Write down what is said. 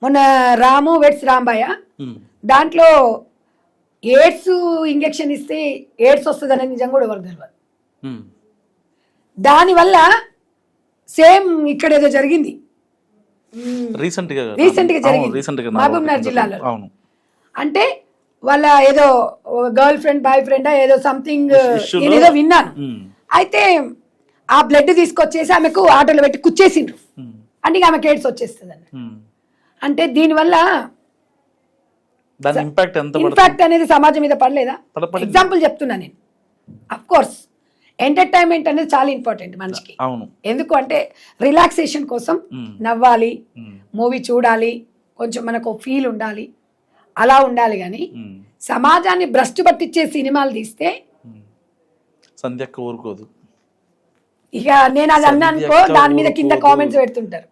మొన్న రాము వెట్స్ రాంబాయ దాంట్లో AIDS injection ఇస్తే ఎయిడ్స్ వస్తుంది అనేది నిజం కూడా ఎవరికి తెలియదు. దానివల్ల సేమ్ ఇక్కడ ఏదో జరిగింది రీసెంట్ గా జరిగింది మహబూబ్నగర్ జిల్లాలో. అంటే వాళ్ళ ఏదో గర్ల్ ఫ్రెండ్ బాయ్ ఫ్రెండ్ ఏదో సంథింగ్ ఏదో విన్నాను. అయితే ఆ బ్లడ్ తీసుకొచ్చేసి ఆమెకు ఆటోలో పెట్టి కుచ్చేసిండ్రు. అంటే ఆమెకు ఎయిడ్స్ వచ్చేస్తుంది అండి. అంటే దీనివల్ల ఇంపాక్ట్ అనేది సమాజం మీద పడలేదా? ఎగ్జాంపుల్ చెప్తున్నా నేను. అఫ్ కోర్స్ ఎంటర్టైన్మెంట్ అనేది చాలా ఇంపార్టెంట్ మనిషికి. ఎందుకు అంటే రిలాక్సేషన్ కోసం నవ్వాలి, మూవీ చూడాలి, కొంచెం మనకు ఫీల్ ఉండాలి, అలా ఉండాలి. కానీ సమాజాన్ని భ్రష్టు పట్టించే సినిమాలు తీస్తే సంధ్యక్క ఊరుకోదు. ఇక నేను అది అన్నా అనుకో, దాని మీద కింద కామెంట్స్ పెడుతుంటారు.